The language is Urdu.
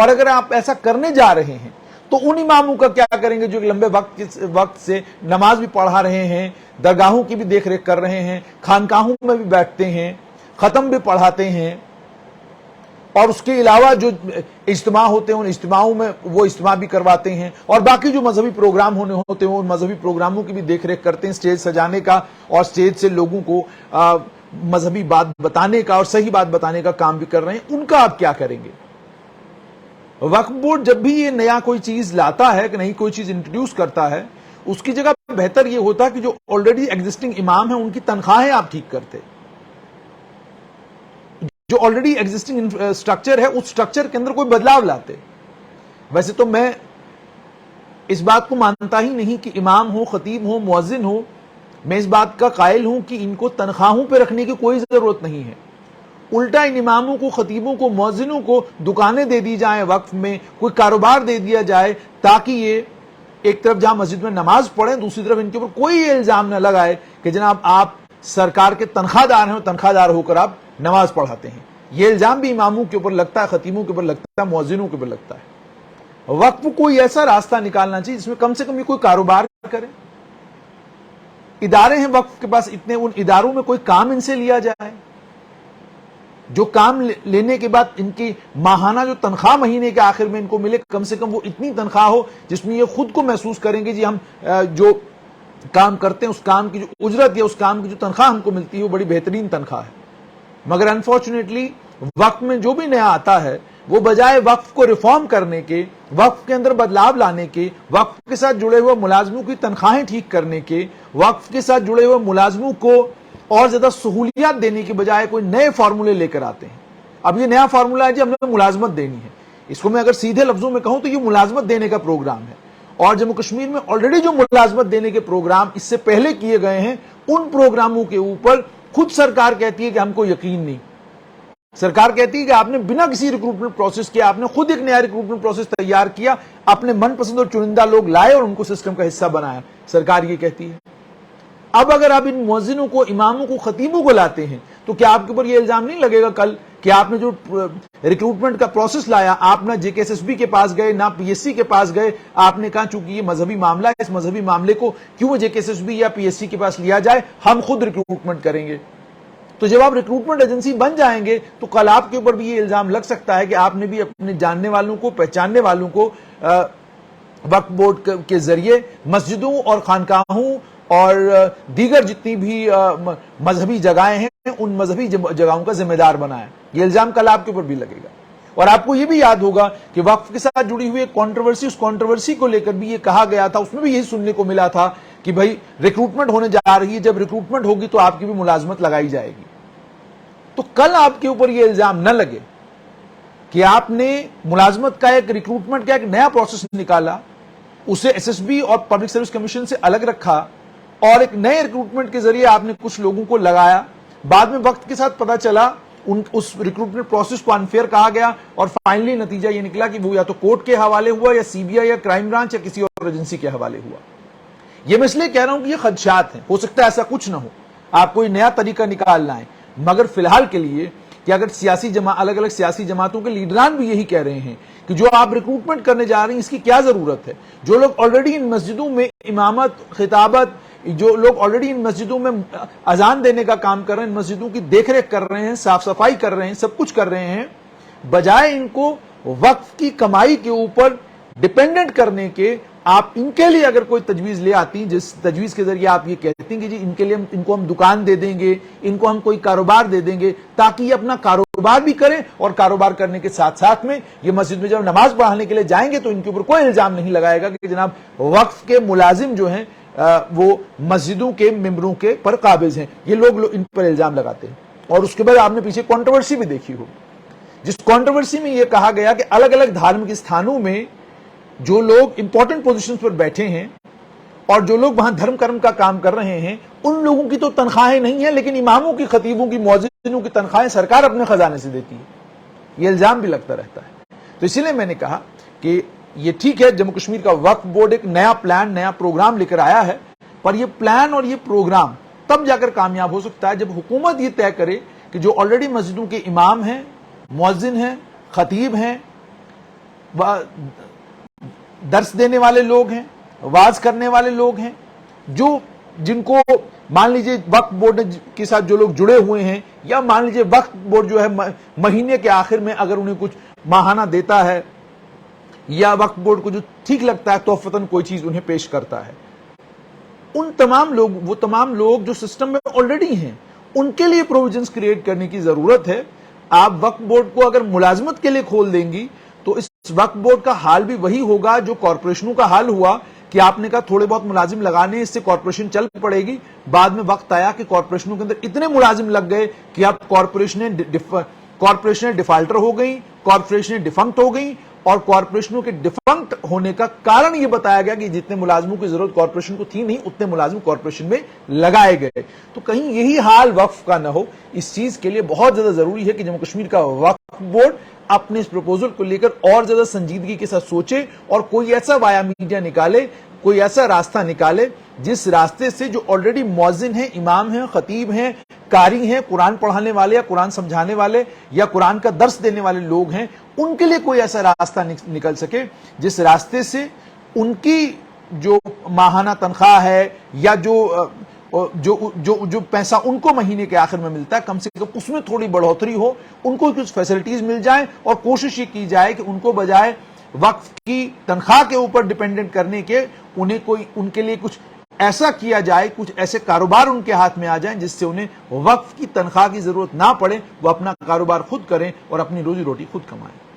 اور اگر آپ ایسا کرنے جا رہے ہیں تو ان اماموں کا کیا کریں گے جو لمبے وقت سے نماز بھی پڑھا رہے ہیں، درگاہوں کی بھی دیکھ ریکھ کر رہے ہیں، خانقاہوں میں بھی بیٹھتے ہیں، ختم بھی پڑھاتے ہیں، اور اس کے علاوہ جو اجتماع ہوتے ہیں ان اجتماعوں میں وہ اجتماع بھی کرواتے ہیں، اور باقی جو مذہبی پروگرام ہونے ہوتے ہیں ان مذہبی پروگراموں کی بھی دیکھ ریکھ کرتے ہیں، سٹیج سجانے کا اور سٹیج سے لوگوں کو مذہبی بات بتانے کا اور صحیح بات بتانے کا کام بھی کر رہے ہیں، ان کا آپ کیا کریں گے؟ وقف بورڈ جب بھی یہ نیا کوئی چیز لاتا ہے کہ نئی کوئی چیز انٹروڈیوس کرتا ہے، اس کی جگہ بہتر یہ ہوتا کہ جو آلریڈی ایگزسٹنگ امام ہیں ان کی تنخواہیں آپ ٹھیک کرتے، جو آلریڈی ایگزسٹنگ سٹرکچر ہے اس سٹرکچر کے اندر کوئی بدلاؤ لاتے۔ ویسے تو میں اس بات کو مانتا ہی نہیں کہ امام ہو، خطیب ہو، مؤذن ہو، میں اس بات کا قائل ہوں کہ ان کو تنخواہوں پہ رکھنے کی کوئی ضرورت نہیں ہے، الٹا ان اماموں کو، خطیبوں کو، مؤذنوں کو دکانیں دے دی جائیں، وقف میں کوئی کاروبار دے دیا جائے، تاکہ یہ ایک طرف جہاں مسجد میں نماز پڑھیں، دوسری طرف ان کے اوپر کوئی یہ الزام نہ لگائے کہ جناب آپ سرکار کے تنخواہ دار ہیں اور تنخواہ دار ہو کر آپ نماز پڑھاتے ہیں۔ یہ الزام بھی اماموں کے اوپر لگتا ہے، خطیبوں کے اوپر لگتا ہے، مؤذنوں کے اوپر لگتا ہے۔ وقف کوئی ایسا راستہ نکالنا چاہیے جس میں کم سے کم یہ کوئی کاروبار کرے، ادارے ہیں وقف کے پاس اتنے، ان اداروں میں کوئی کام ان سے لیا جائے، جو کام لینے کے بعد ان کی ماہانہ جو تنخواہ مہینے کے آخر میں ان کو ملے، کم سے کم وہ اتنی تنخواہ ہو جس میں یہ خود کو محسوس کریں گے جی ہم جو کام کرتے ہیں اس کام کی جو اجرت یا اس کام کی جو تنخواہ ہم کو ملتی ہے وہ بڑی بہترین تنخواہ ہے۔ مگر انفارچونیٹلی وقف میں جو بھی نیا آتا ہے وہ بجائے وقف کو ریفارم کرنے کے، وقف کے اندر بدلاؤ لانے کے، وقف کے ساتھ جڑے ہوئے ملازموں کی تنخواہیں ٹھیک کرنے کے، وقف کے ساتھ جڑے ہوئے ملازموں کو اور زیادہ سہولیات دینے کی بجائے کوئی نئے فارمولے لے کر آتے ہیں۔ اب یہ نیا فارمولہ ہے جی ہم نے ملازمت دینی ہے، اس کو میں اگر سیدھے لفظوں میں کہوں تو یہ ملازمت دینے کا پروگرام ہے، اور جموں کشمیر میں آلریڈی جو ملازمت دینے کے پروگرام اس سے پہلے کیے گئے ہیں ان پروگراموں کے اوپر خود سرکار کہتی ہے کہ ہم کو یقین نہیں، سرکار کہتی ہے کہ آپ نے بنا کسی ریکروٹمنٹ پروسیس کیا، آپ نے خود ایک نیا ریکروٹمنٹ پروسیس تیار کیا، اپنے من پسند اور چنندہ لوگ لائے اور ان کو سسٹم کا حصہ بنایا، سرکار یہ کہتی ہے۔ اب اگر آپ ان مؤذنوں کو، اماموں کو، خطیبوں کو لاتے ہیں تو کیا آپ کے اوپر یہ الزام نہیں لگے گا کل کہ آپ نے جو ریکروٹمنٹ کا پروسیس لایا، آپ نہ جے کے ایس ایس بی کے پاس گئے نہ پی ایس سی کے پاس گئے، آپ نے کہا چونکہ یہ مذہبی معاملہ ہے، اس مذہبی معاملے کو کیوں جے کے ایس ایس بی یا پی ایس سی کے پاس لیا جائے، ہم خود ریکروٹمنٹ کریں گے۔ تو جب آپ ریکروٹمنٹ ایجنسی بن جائیں گے تو کل آپ کے اوپر بھی یہ الزام لگ سکتا ہے کہ آپ نے بھی اپنے جاننے والوں کو، پہچاننے والوں کو وقف بورڈ کے ذریعے مسجدوں اور خانقاہوں اور دیگر جتنی بھی مذہبی جگہیں ہیں ان مذہبی جگہوں کا ذمہ دار بنایا۔ یہ الزام کل آپ کے اوپر بھی لگے گا۔ اور آپ کو یہ بھی یاد ہوگا کہ وقف کے ساتھ جڑی ہوئی ایک کنٹروورسی، اس کنٹروورسی کو لے کر بھی یہ کہا گیا تھا، اس میں بھی یہی سننے کو ملا تھا کہ بھائی ریکروٹمنٹ ہونے جا رہی ہے، جب ریکروٹمنٹ ہوگی تو آپ کی بھی ملازمت لگائی جائے گی۔ تو کل آپ کے اوپر یہ الزام نہ لگے کہ آپ نے ملازمت کا ایک ریکروٹمنٹ کا ایک نیا پروسیس نکالا، اسے ایس ایس بی اور پبلک سروس کمیشن سے الگ رکھا اور ایک نئے ریکروٹمنٹ کے ذریعے آپ نے کچھ لوگوں کو لگایا، بعد میں وقت کے ساتھ پتا چلا اس ریکروٹمنٹ پروسیس کو انفیئر کہا گیا اور فائنلی نتیجہ یہ نکلا کہ وہ یا تو کورٹ کے حوالے ہوا یا سی بی آئی یا کرائم برانچ یا کسی اور ایجنسی کے حوالے ہوا۔ یہ میں اس لیے کہہ رہا ہوں کہ یہ خدشات ہیں، ہو سکتا ہے ایسا کچھ نہ ہو، آپ کوئی نیا طریقہ نکال لائیں، مگر فی الحال کے لیے کہ اگر الگ الگ سیاسی جماعتوں کے لیڈران بھی یہی کہہ رہے ہیں کہ جو آپ ریکروٹمنٹ کرنے جا رہے ہیں اس کی کیا ضرورت ہے، جو لوگ آلریڈی ان مسجدوں میں امامت، خطابت، جو لوگ آلریڈی ان مسجدوں میں اذان دینے کا کام کر رہے ہیں، ان مسجدوں کی دیکھ ریکھ کر رہے ہیں، صاف صفائی کر رہے ہیں، سب کچھ کر رہے ہیں، بجائے ان کو وقف کی کمائی کے اوپر ڈیپینڈنٹ کرنے کے، آپ ان کے لیے اگر کوئی تجویز لے آتی جس تجویز کے ذریعے آپ یہ کہتے ہیں کہ جی ان کے لیے ان کو ہم دکان دے دیں گے، ان کو ہم کوئی کاروبار دے دیں گے تاکہ یہ اپنا کاروبار بھی کریں، اور کاروبار کرنے کے ساتھ ساتھ میں یہ مسجد میں جب نماز پڑھانے کے لیے جائیں گے تو ان کے اوپر کوئی الزام نہیں لگائے گا کہ جناب وقف کے ملازم جو ہیں وہ مسجدوں کے ممبروں کے پر قابض ہیں، یہ لوگ ان پر الزام لگاتے ہیں۔ اور اس کے بعد آپ نے پیچھے کنٹروورسی بھی دیکھی ہو، جس کنٹروورسی میں یہ کہا گیا کہ الگ الگ دھارمک استھانوں میں جو لوگ امپورٹنٹ پوزیشنز پر بیٹھے ہیں اور جو لوگ وہاں دھرم کرم کا کام کر رہے ہیں ان لوگوں کی تو تنخواہیں نہیں ہیں، لیکن اماموں کی، خطیبوں کی، مؤذنوں کی تنخواہیں سرکار اپنے خزانے سے دیتی ہے۔ یہ الزام بھی لگتا رہتا ہے۔ تو اسی لیے میں نے کہا کہ یہ ٹھیک ہے جموں کشمیر کا وقف بورڈ ایک نیا پلان، نیا پروگرام لے کر آیا ہے، پر یہ پلان اور یہ پروگرام تب جا کر کامیاب ہو سکتا ہے جب حکومت یہ طے کرے کہ جو آلریڈی مسجدوں کے امام ہیں، مؤذن ہیں، خطیب ہیں، درس دینے والے لوگ ہیں, واز کرنے والے لوگ ہیں, جن کو مان لیجئے وقف بورڈ کے ساتھ جو لوگ جڑے ہوئے ہیں, یا مان لیجئے وقف بورڈ جو ہے مہینے کے آخر میں اگر انہیں کچھ ماہانہ دیتا ہے, یا وقف بورڈ کو جو ٹھیک لگتا ہے تحفتاً کوئی چیز انہیں پیش کرتا ہے, وہ تمام لوگ جو سسٹم میں آلریڈی ہیں, ان کے لیے پروویژنز کریٹ کرنے کی ضرورت ہے. آپ وقف بورڈ کو اگر ملازمت کے لیے کھول دیں گی تو اس وقف بورڈ کا حال بھی وہی ہوگا جو کارپوریشنوں کا حال ہوا, کہ آپ نے کہا تھوڑے بہت ملازم لگانے, اس سے کارپوریشن چل پڑے گی. بعد میں وقت آیا کہ کارپوریشنوں کے اندر اتنے ملازم لگ گئے کہ اب کارپوریشنیں ڈیفالٹر ہو گئیں, کارپوریشنیں ڈیفنکٹ ہو گئیں, اور کارپوریشنوں کے ڈیفنکٹ ہونے کا کارن یہ بتایا گیا کہ جتنے ملازموں کی ضرورت کارپوریشن کو تھی نہیں, اتنے ملازم کارپوریشن میں لگائے گئے. تو کہیں یہی حال وقف کا نہ ہو, اس چیز کے لیے بہت زیادہ ضروری ہے کہ جموں کشمیر کا وقف بورڈ اپنے اس پروپوزل کو لے کر اور زیادہ سنجیدگی کے ساتھ سوچے, اور کوئی ایسا وایا میڈیا نکالے, کوئی ایسا راستہ نکالے جس راستے سے جو آلریڈی مؤذن ہیں, امام ہیں, خطیب ہیں, قاری ہیں, قرآن پڑھانے والے یا قرآن سمجھانے والے یا قرآن کا درس دینے والے لوگ ہیں, ان کے لیے کوئی ایسا راستہ نکل سکے جس راستے سے ان کی جو ماہانہ تنخواہ ہے یا جو پیسہ ان کو مہینے کے آخر میں ملتا ہے, کم سے کم اس میں تھوڑی بڑھوتری ہو, ان کو کچھ فیسلٹیز مل جائیں, اور کوشش یہ کی جائے کہ ان کو بجائے وقف کی تنخواہ کے اوپر ڈیپینڈنٹ کرنے کے ان کے لیے کچھ ایسا کیا جائے, کچھ ایسے کاروبار ان کے ہاتھ میں آ جائیں جس سے انہیں وقف کی تنخواہ کی ضرورت نہ پڑے, وہ اپنا کاروبار خود کریں اور اپنی روزی روٹی خود کمائیں.